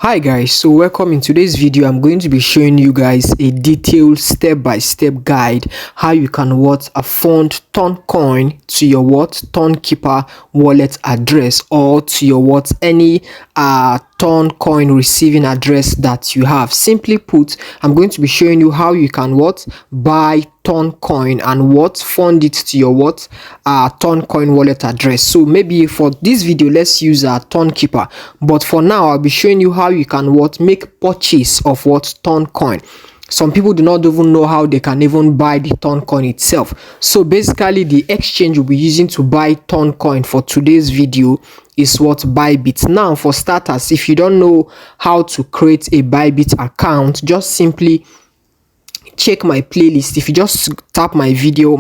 Hi guys, so welcome. In today's video I'm going to be showing you guys a detailed step-by-step guide how you can fund Toncoin to your Tonkeeper wallet address, or to your any Toncoin receiving address that you have. Simply put, I'm going to be showing you how you can buy Toncoin and fund it to your Toncoin wallet address. So maybe for this video let's use a Tonkeeper, but for now I'll be showing you how you can make purchase of Toncoin. Some people do not even know how they can even buy the Toncoin itself. So basically the exchange we'll be using to buy Toncoin for today's video is Bybit. Now for starters, if you don't know how to create a Bybit account, just simply check my playlist. If you just tap my video,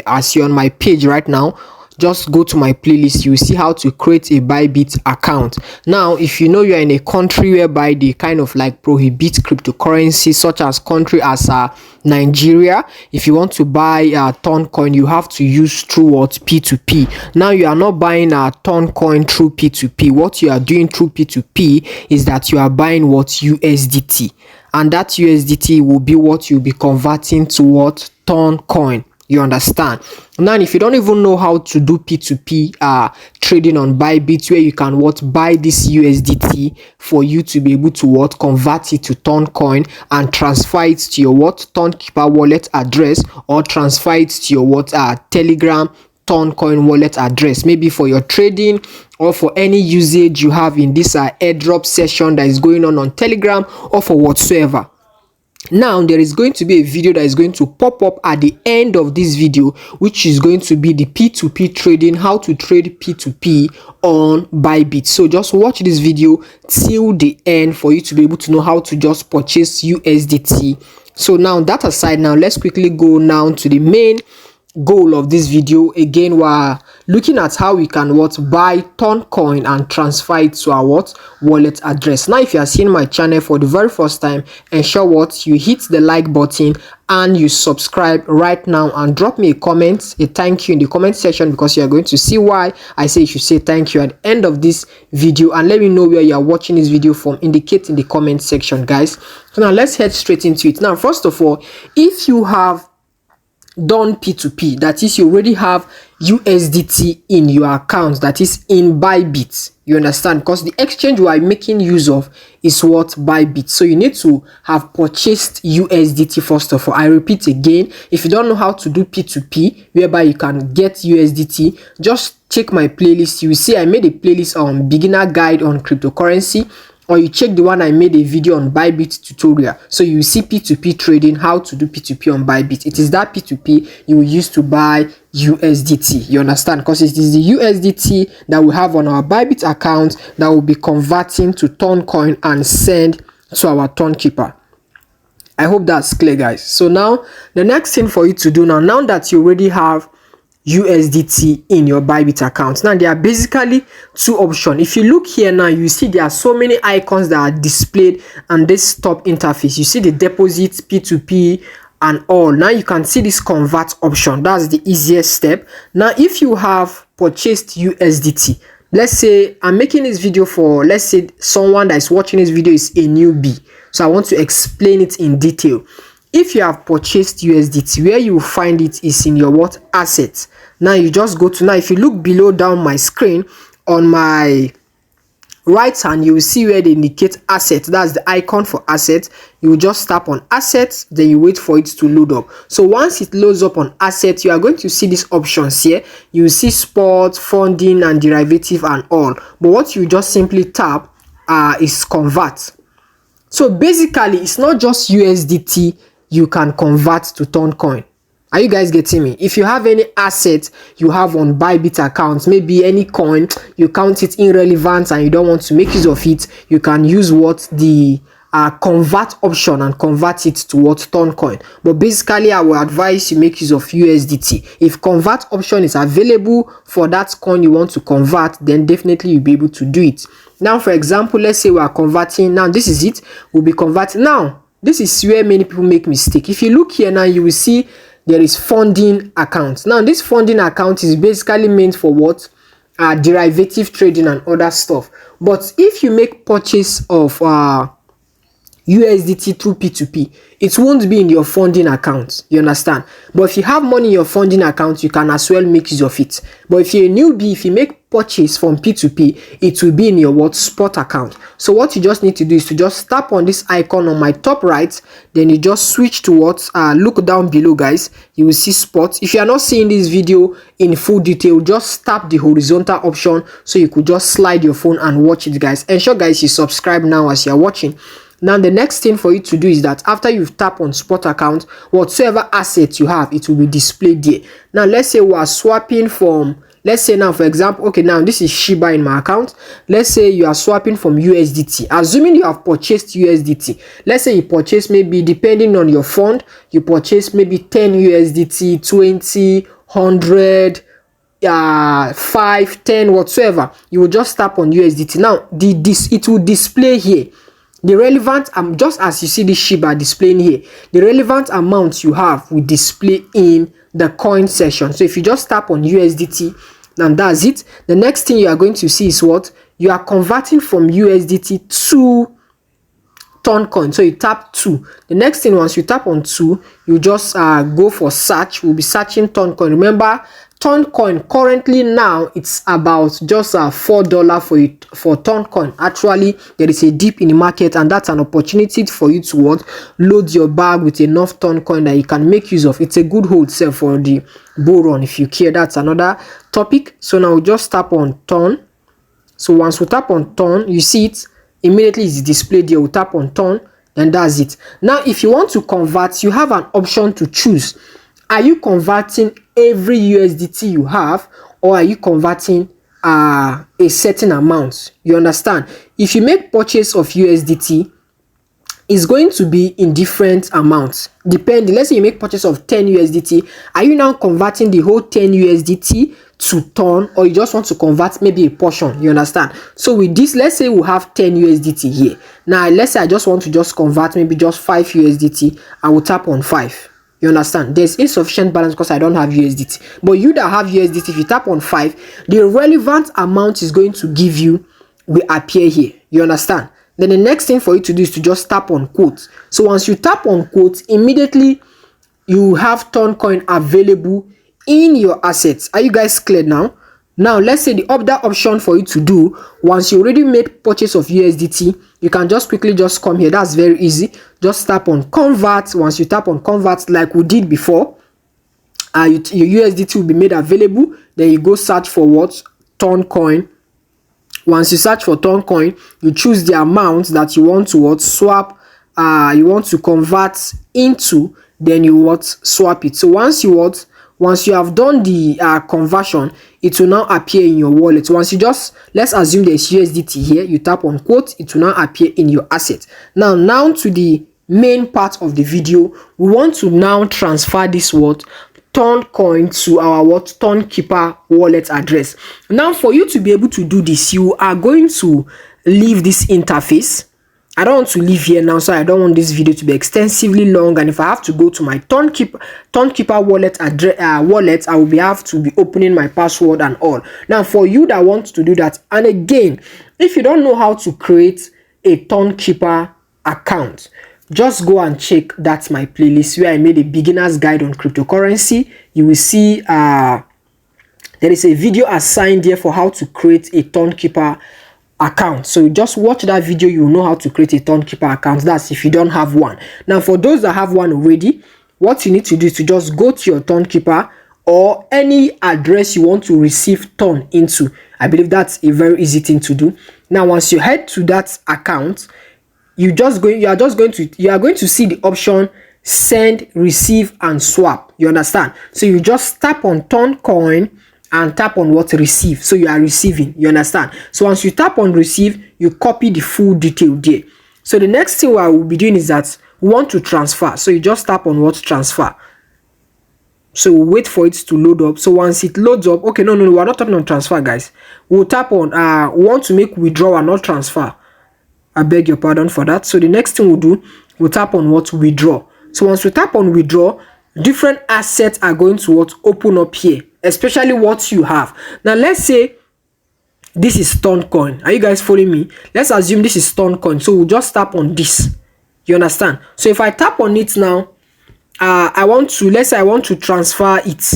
as you're on my page right now, just go to my playlist, you see how to create a Bybit account. Now if you know you're in a country whereby they kind of prohibit cryptocurrency, such as country as Nigeria, if you want to buy Toncoin, you have to use through P2P. Now you are not buying a Toncoin through P2P. What you are doing through P2P is that you are buying USDT, and that USDT will be what you'll be converting to Toncoin. You understand? Now if you don't even know how to do P2P trading on Bybit, where you can buy this USDT for you to be able to convert it to Toncoin and transfer it to your Tonkeeper wallet address, or transfer it to your Telegram Toncoin wallet address, maybe for your trading or for any usage you have in this airdrop session that is going on Telegram, or for whatsoever. Now there is going to be a video that is going to pop up at the end of this video, which is going to be the P2P trading, how to trade P2P on Bybit. So just watch this video till the end for you to be able to know how to just purchase USDT. So now that aside, now let's quickly go now to the main goal of this video. Again, we're looking at how we can buy Toncoin and transfer it to our wallet address. Now if you are seeing my channel for the very first time, ensure you hit the like button and you subscribe right now, and drop me a comment, a thank you in the comment section, because you are going to see why I say you should say thank you at the end of this video. And let me know where you are watching this video from. Indicate in the comment section, guys. So now let's head straight into it. Now first of all, if you have done P2P, that is, you already have USDT in your account, that is in Bybit, you understand, because the exchange we are making use of is Bybit. So you need to have purchased USDT first of all. I repeat again, if you don't know how to do P2P whereby you can get USDT, just check my playlist. You will see I made a playlist on beginner guide on cryptocurrency, or you check the one I made a video on Bybit tutorial. So you will see P2P trading, how to do P2P on Bybit. It is that P2P you will use to buy USDT. You understand? Because it is the USDT that we have on our Bybit account that will be converting to Toncoin and send to our Tonkeeper. I hope that's clear, guys. So now the next thing for you to do now that you already have USDT in your Bybit account, now there are basically two options. If you look here now, you see there are so many icons that are displayed on this top interface. You see the deposit, P2P and all. Now you can see this convert option. That's the easiest step. Now if you have purchased USDT, let's say I'm making this video for, let's say someone that is watching this video is a newbie, so I want to explain it in detail. If you have purchased USDT, where you will find it is in your assets. Now you just go to, now if you look below down my screen, on my right hand you will see where they indicate assets. That's the icon for assets. You will just tap on assets, then you wait for it to load up. So once it loads up on assets, you are going to see these options here. You will see spot, funding and derivative and all, but what you just simply tap is convert. So basically it's not just USDT you can convert to Toncoin. Are you guys getting me? If you have any asset you have on Bybit accounts, maybe any coin, you count it irrelevant and you don't want to make use of it, you can use the convert option and convert it to Toncoin. But basically I will advise you make use of USDT. If convert option is available for that coin you want to convert, then definitely you'll be able to do it. Now for example, let's say we are converting. Now this is it, we'll be converting. Now this is where many people make mistake. If you look here now, you will see there is funding account. Now this funding account is basically meant for derivative trading and other stuff. But if you make purchase of USDT through P2P, it won't be in your funding account, you understand? But if you have money in your funding account, you can as well make use of it. But if you're a newbie, if you make purchase from P2P, it will be in your what spot account. So what you just need to do is to just tap on this icon on my top right, then you just switch to what look down below, guys. You will see spot. If you are not seeing this video in full detail, just tap the horizontal option so you could just slide your phone and watch it, guys. Ensure, guys, you subscribe now as you are watching. Now the next thing for you to do is that after you've tapped on spot account, whatsoever asset you have, it will be displayed there. Now let's say we are swapping from, let's say now for example, okay, now this is Shiba in my account. Let's say you are swapping from USDT, assuming you have purchased USDT. Let's say you purchase, maybe depending on your fund, you purchase maybe 10 USDT, 20, 100, 5, 10, whatsoever. You will just tap on USDT. Now it will display here the relevant, just as you see this Shiba displaying here, the relevant amount you have will display in the coin section. So if you just tap on USDT, and that's it. The next thing you are going to see is what you are converting from USDT to Toncoin. So you tap 2. The next thing, once you tap on 2, you just go for search. We'll be searching Toncoin. Remember, Toncoin currently now it's about just $4 for Toncoin. Actually, there is a dip in the market, and that's an opportunity for you to load your bag with enough Toncoin that you can make use of. It's a good hold sell for the bull run if you care. That's another topic. So now we just tap on Ton. So once we tap on Ton, you see it immediately is displayed here. We tap on Ton, and that's it. Now if you want to convert, you have an option to choose. Are you converting every USDT you have, or are you converting a certain amount? You understand? If you make purchase of USDT, it's going to be in different amounts depending. Let's say you make purchase of 10 USDT. Are you now converting the whole 10 USDT to Ton, or you just want to convert maybe a portion? You understand? So with this, let's say we have 10 USDT here. Now let's say I just want to just convert maybe just 5 USDT. I will tap on 5. You understand? There's insufficient balance because I don't have USDT. But you that have USDT, if you tap on 5, the relevant amount is going to give you will appear here. You understand? Then the next thing for you to do is to just tap on quote. So once you tap on quote, immediately you have Toncoin available in your assets. Are you guys clear now? Now let's say the other option for you to do, once you already made purchase of USDT, you can just quickly just come here. That's very easy. Just tap on convert. Once you tap on convert like we did before, your USDT will be made available. Then you go search for what? Toncoin. Once you search for Toncoin, you choose the amount that you want to what? Swap, you want to convert into, then you what? Swap it. So once you have done the conversion, it will now appear in your wallet. Once you just, let's assume there's USDT here, you tap on quote, it will now appear in your asset. Now to the main part of the video, we want to now transfer this Toncoin to our Tonkeeper wallet address. Now for you to be able to do this, you are going to leave this interface. I don't want to leave here now, so I don't want this video to be extensively long. And if I have to go to my Tonkeeper wallet address, I will have to be opening my password and all. Now, for you that want to do that, and again, if you don't know how to create a Tonkeeper account, just go and check that's my playlist where I made a beginner's guide on cryptocurrency. You will see there is a video assigned here for how to create a Tonkeeper account. So just watch that video, you will know how to create a Tonkeeper account. That's if you don't have one. Now for those that have one already, what you need to do is to just go to your Tonkeeper or any address you want to receive Ton into. I believe that's a very easy thing to do. Now once you head to that account, you are going to see the option send, receive, and swap. You understand? So you just tap on Toncoin and tap on what? Receive. So you are receiving. You understand? So once you tap on receive, you copy the full detail there. So the next thing I will be doing is that we want to transfer. So you just tap on what? Transfer. So we'll wait for it to load up. So once it loads up, okay, no, we're not tapping on transfer, guys. We'll tap on we want to make withdrawal, not transfer. I beg your pardon for that. So the next thing we'll do, we'll tap on what? Withdraw. So once we tap on withdraw, different assets are going to what? Open up here, especially what you have. Now let's say this is Toncoin. Are you guys following me? Let's assume this is Toncoin, so we'll just tap on this. You understand? So if I tap on it now, let's say I want to transfer it.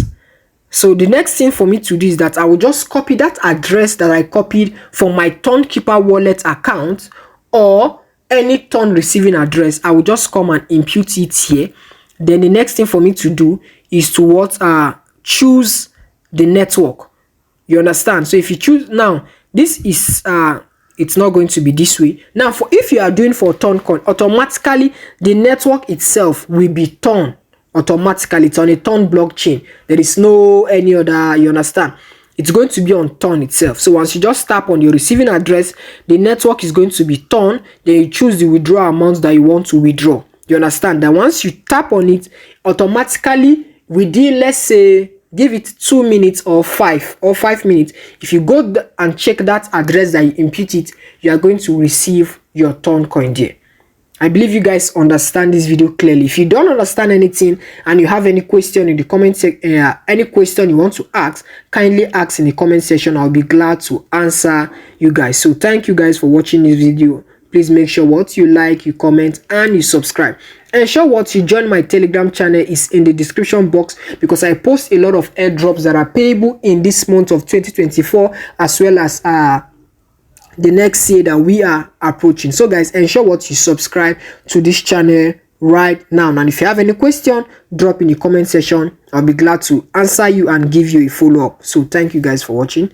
So the next thing for me to do is that I will just copy that address that I copied from my Tonkeeper wallet account, or any Ton receiving address. I will just come and impute it here. Then the next thing for me to do is to choose the network. You understand? So if you choose now, this is it's not going to be this way. Now if you are doing for Toncoin, automatically the network itself will be Ton. Automatically, it's on a Ton blockchain. There is no any other, you understand? It's going to be on Ton itself. So once you just tap on your receiving address, the network is going to be Ton. Then you choose the withdrawal amount that you want to withdraw. You understand? That once you tap on it, automatically within, let's say, give it 2 minutes or 5 minutes, if you go and check that address that you impute it, you are going to receive your Toncoin there. I believe you guys understand this video clearly. If you don't understand anything and you have any question in the comment section, any question you want to ask, kindly ask in the comment section. I'll be glad to answer you guys. So thank you guys for watching this video. Please make sure what you like, you comment, and you subscribe. Ensure what you join my Telegram channel is in the description box, because I post a lot of airdrops that are payable in this month of 2024, as well as the next year that we are approaching. So guys, ensure what you subscribe to this channel right now. And if you have any question, drop in the comment section. I'll be glad to answer you and give you a follow-up. So thank you guys for watching.